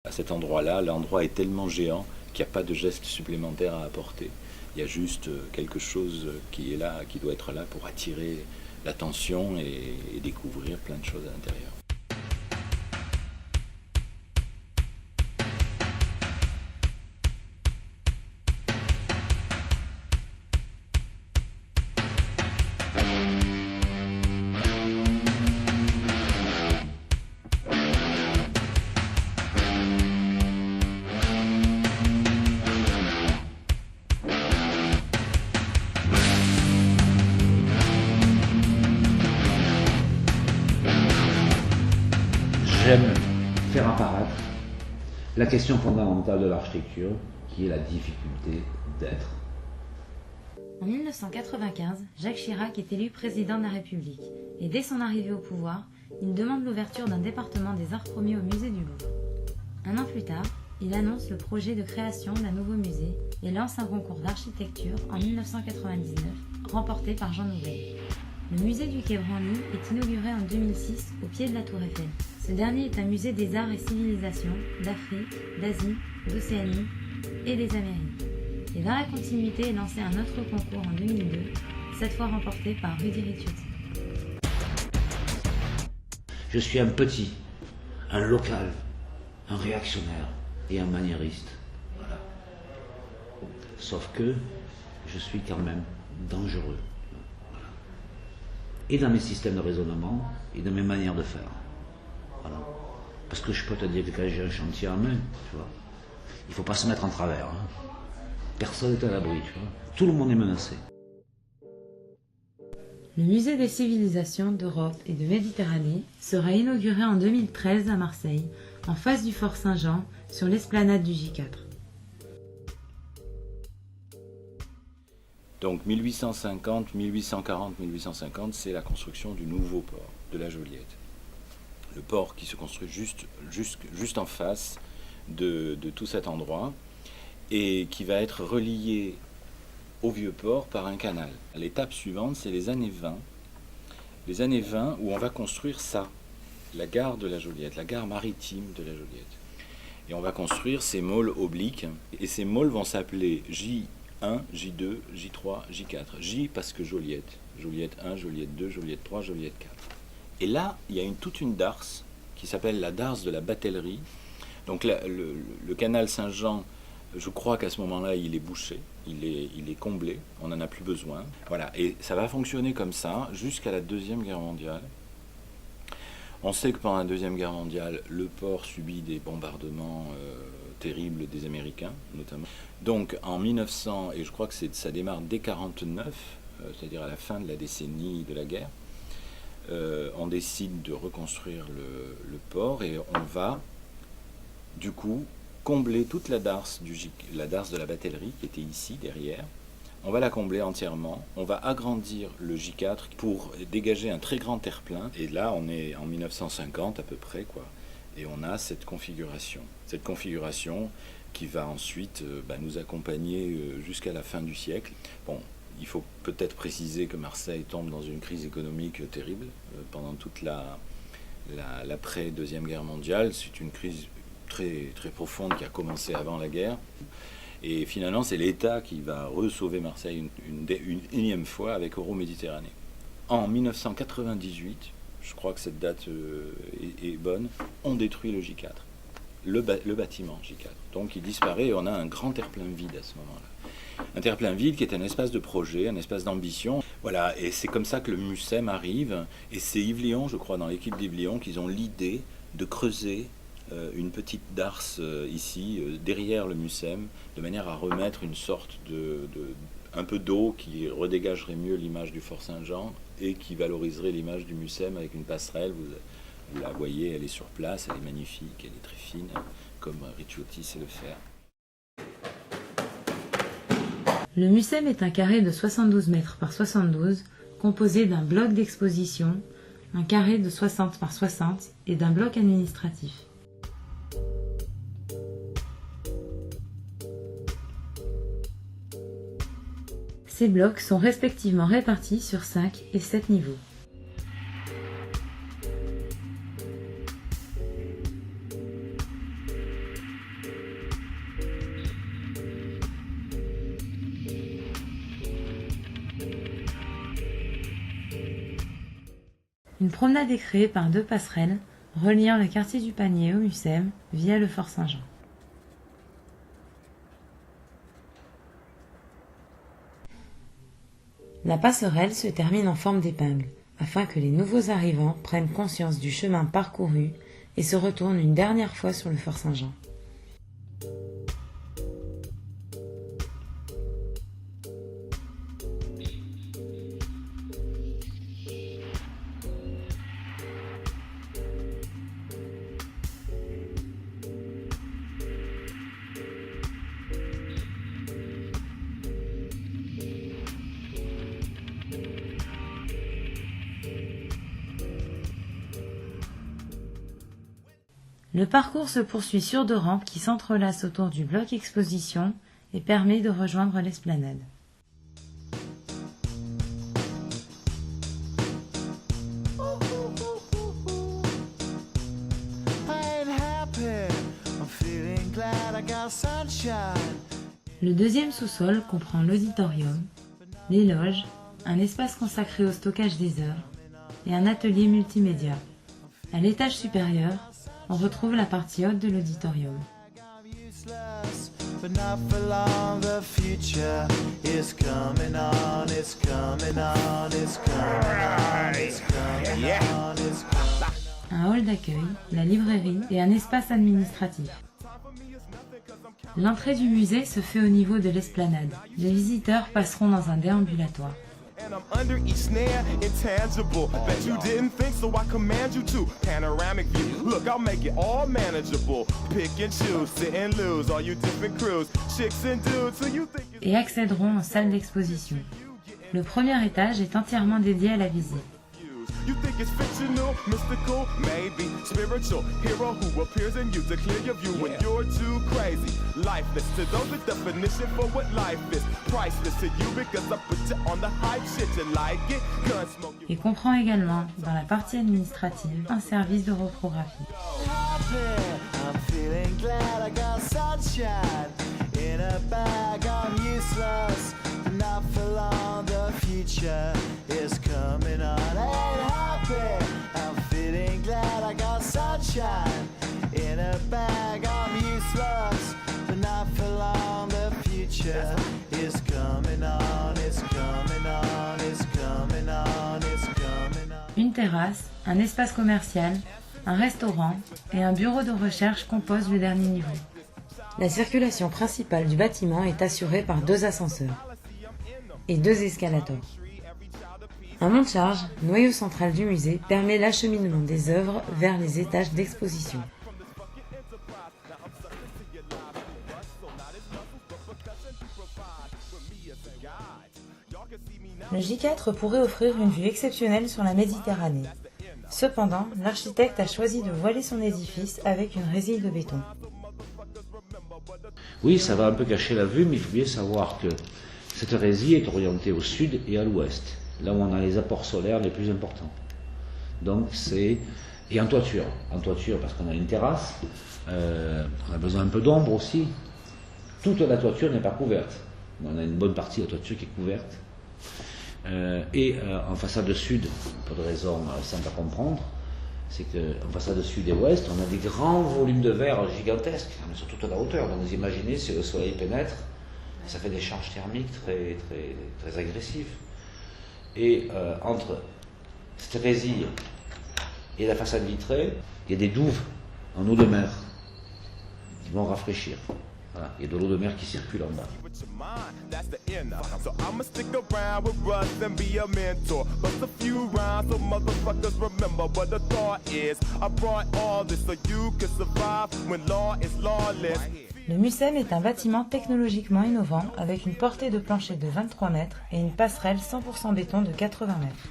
À cet endroit-là, l'endroit est tellement géant qu'il n'y a pas de geste supplémentaire à apporter. Il y a juste quelque chose qui est là, qui doit être là pour attirer l'attention et découvrir plein de choses à l'intérieur. J'aime faire apparaître la question fondamentale de l'architecture, qui est la difficulté d'être. En 1995, Jacques Chirac est élu président de la République et dès son arrivée au pouvoir, il demande l'ouverture d'un département des arts premiers au musée du Louvre. Un an plus tard, il annonce le projet de création d'un nouveau musée et lance un concours d'architecture en 1999, remporté par Jean Nouvel. Le musée du Quai Branly est inauguré en 2006 au pied de la Tour Eiffel. Ce dernier est un musée des arts et civilisations d'Afrique, d'Asie, d'Océanie et des Amériques. Et dans la continuité est lancé un autre concours en 2002, cette fois remporté par Rudy Ricciotti. Je suis un petit, un local, un réactionnaire et un maniériste. Voilà. Sauf que je suis quand même dangereux. Voilà. Et dans mes systèmes de raisonnement et dans mes manières de faire. Voilà. Parce que je peux te dire que quand j'ai un chantier en main, tu vois, il ne faut pas se mettre en travers. Hein. Personne n'est à l'abri, tu vois. Tout le monde est menacé. Le musée des civilisations d'Europe et de Méditerranée sera inauguré en 2013 à Marseille, en face du Fort Saint-Jean, sur l'esplanade du J4. Donc 1850, 1840, 1850, c'est la construction du nouveau port de la Joliette. Le port qui se construit juste en face de tout cet endroit et qui va être relié au vieux port par un canal. L'étape suivante, c'est les années 20. Les années 20 où on va construire ça, la gare de la Joliette, la gare maritime de la Joliette. Et on va construire ces môles obliques. Et ces môles vont s'appeler J1, J2, J3, J4. J parce que Joliette. Joliette 1, Joliette 2, Joliette 3, Joliette 4. Et là, il y a toute une darse qui s'appelle la darse de la Batellerie. Donc le canal Saint-Jean, je crois qu'à ce moment-là, il est bouché, il est comblé, on n'en a plus besoin. Voilà, et ça va fonctionner comme ça jusqu'à la Deuxième Guerre mondiale. On sait que pendant la Deuxième Guerre mondiale, le port subit des bombardements terribles des Américains, notamment. Donc en 1900, et je crois que ça démarre dès 1949, c'est-à-dire à la fin de la décennie de la guerre, on décide de reconstruire le port et on va, du coup, combler toute la darse de la Batellerie qui était ici, derrière. On va la combler entièrement. On va agrandir le J4 pour dégager un très grand terre-plein. Et là, on est en 1950 à peu près, quoi. Et on a cette configuration. Cette configuration qui va ensuite nous accompagner jusqu'à la fin du siècle. Bon, il faut peut-être préciser que Marseille tombe dans une crise économique terrible pendant toute l'après-Deuxième Guerre mondiale. C'est une crise très, très profonde qui a commencé avant la guerre. Et finalement, c'est l'État qui va re-sauver Marseille une énième fois avec Euroméditerranée. En 1998, je crois que cette date est bonne, on détruit le J4, le bâtiment J4. Donc il disparaît et on a un grand terre-plein vide à ce moment-là. Un terre-plein vide qui est un espace de projet, un espace d'ambition. Voilà, et c'est comme ça que le MUSEM arrive. Et c'est Yves Léon, je crois, dans l'équipe d'Yves Léon, qu'ils ont l'idée de creuser une petite darse ici, derrière le MUSEM, de manière à remettre une sorte un peu d'eau qui redégagerait mieux l'image du Fort Saint-Jean et qui valoriserait l'image du MUSEM avec une passerelle. Vous la voyez, elle est sur place, elle est magnifique, elle est très fine, comme Ricciotti sait le faire. Le MUSEM est un carré de 72 mètres par 72, composé d'un bloc d'exposition, un carré de 60 par 60 et d'un bloc administratif. Ces blocs sont respectivement répartis sur 5 et 7 niveaux. Une promenade est créée par 2 passerelles reliant le quartier du Panier au Mucem via le Fort Saint-Jean. La passerelle se termine en forme d'épingle, afin que les nouveaux arrivants prennent conscience du chemin parcouru et se retournent une dernière fois sur le Fort Saint-Jean. Le parcours se poursuit sur 2 rampes qui s'entrelacent autour du bloc exposition et permet de rejoindre l'esplanade. Le deuxième sous-sol comprend l'auditorium, les loges, un espace consacré au stockage des œuvres et un atelier multimédia. À l'étage supérieur, on retrouve la partie haute de l'auditorium. Un hall d'accueil, la librairie et un espace administratif. L'entrée du musée se fait au niveau de l'esplanade. Les visiteurs passeront dans un déambulatoire. And I'm under each snare, intangible. Bet you didn't think, so I command you to. Panoramic view, look, I'll make it all manageable. Pick and choose, sit and lose, all you different crews, chicks and dudes, so you think et accéderont aux salles d'exposition. Le premier étage est entièrement dédié à la visite. you think it's fictional, mystical, maybe spiritual. Hero who appears in you to clear your view when you're too crazy. Lifeless to those, the definition for what life is. Priceless to you because I put you on the hype shit. You like it? Gun smoke. Et comprend également, dans la partie administrative, un service de reprographie. I'm feeling glad I got sunshine in a bag. I'm useless, not for long. The future is coming on. Ain't happy. I'm feeling glad I got sunshine in a bag. I'm useless, but not for long. The future is coming on. It's coming on. It's coming on. It's coming on. Une terrasse, un espace commercial, un restaurant et un bureau de recherche composent le dernier niveau. La circulation principale du bâtiment est assurée par 2 ascenseurs et 2 escalators. Un monte-charge, noyau central du musée, permet l'acheminement des œuvres vers les étages d'exposition. Le J4 pourrait offrir une vue exceptionnelle sur la Méditerranée. Cependant, l'architecte a choisi de voiler son édifice avec une résille de béton. Oui, ça va un peu cacher la vue, mais il faut bien savoir que cette résille est orientée au sud et à l'ouest, là où on a les apports solaires les plus importants. Donc c'est... Et en toiture parce qu'on a une terrasse, on a besoin un peu d'ombre aussi. Toute la toiture n'est pas couverte. On a une bonne partie de la toiture qui est couverte. En façade sud, pour des raisons simples à comprendre, c'est qu'en façade sud et ouest, on a des grands volumes de verre gigantesques, mais sur toute la hauteur. Donc vous imaginez, si le soleil pénètre, ça fait des charges thermiques très, très, très agressives. Et entre cette résille et la façade vitrée, il y a des douves en eau de mer qui vont rafraîchir. Voilà, il y a de l'eau de mer qui circule en bas. With your mind, that's the inner. So I'ma stick around with Russ and be a mentor. Bust a few rhymes so motherfuckers remember what the thought is. I brought all this so you can survive when law is lawless. Le Mucem est un bâtiment technologiquement innovant avec une portée de plancher de 23 mètres et une passerelle 100% béton de 80 mètres.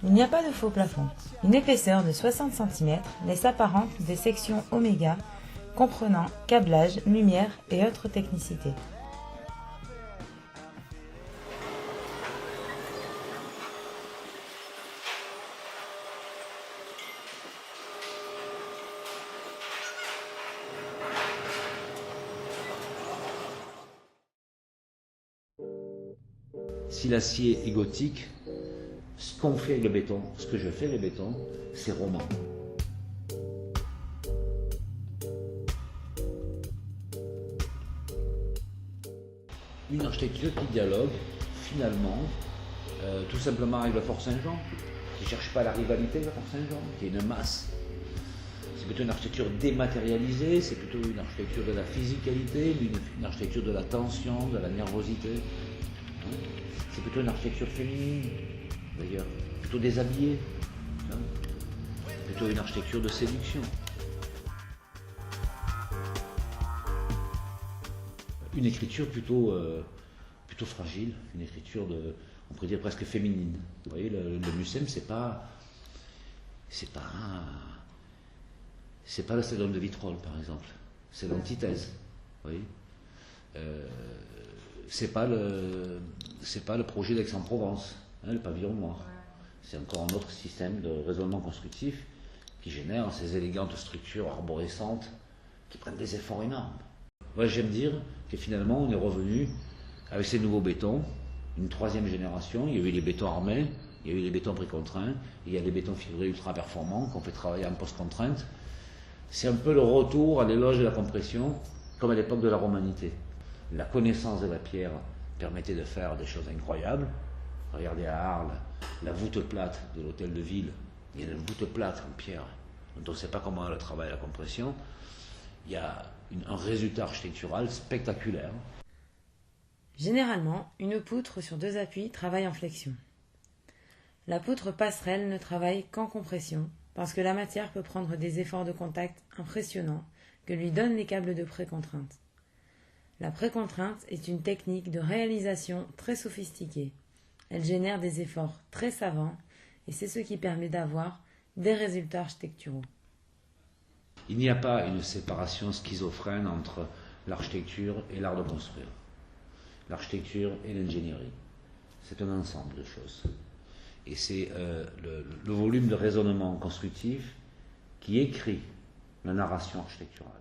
Il n'y a pas de faux plafond. Une épaisseur de 60 cm laisse apparentes des sections oméga comprenant câblage, lumière et autres technicités. Si l'acier est gothique, Ce qu'on fait avec le béton, ce que je fais avec le béton, c'est roman. Une architecture qui dialogue finalement tout simplement avec le Fort Saint-Jean, qui ne cherche pas la rivalité avec le Fort Saint-Jean, qui est une masse. C'est plutôt une architecture dématérialisée, c'est plutôt une architecture de la physicalité, une architecture de la tension, de la nervosité. C'est plutôt une architecture féminine, d'ailleurs, plutôt déshabillée, plutôt une architecture de séduction. Une écriture plutôt fragile, une écriture on pourrait dire presque féminine. Vous voyez, le Mucem, c'est pas le stadium de Vitrolles, par exemple. C'est l'antithèse. Vous voyez, c'est pas le projet d'Aix-en-Provence, le pavillon noir. C'est encore un autre système de raisonnement constructif qui génère ces élégantes structures arborescentes qui prennent des efforts énormes. Moi, j'aime dire que finalement, on est revenu avec ces nouveaux bétons, une troisième génération. Il y a eu les bétons armés, il y a eu les bétons précontraints, il y a les bétons fibrés ultra performants qu'on fait travailler en post-contrainte. C'est un peu le retour à l'éloge de la compression, comme à l'époque de la romanité. La connaissance de la pierre permettait de faire des choses incroyables. Regardez à Arles, la voûte plate de l'hôtel de ville. Il y a une voûte plate en pierre, dont on ne sait pas comment elle travaille la compression. Il y a un résultat architectural spectaculaire. Généralement, une poutre sur 2 appuis travaille en flexion. La poutre passerelle ne travaille qu'en compression, parce que la matière peut prendre des efforts de contact impressionnants que lui donnent les câbles de précontrainte. La précontrainte est une technique de réalisation très sophistiquée. Elle génère des efforts très savants et c'est ce qui permet d'avoir des résultats architecturaux. Il n'y a pas une séparation schizophrène entre l'architecture et l'art de construire. L'architecture et l'ingénierie. C'est un ensemble de choses. Et c'est le volume de raisonnement constructif qui écrit la narration architecturale.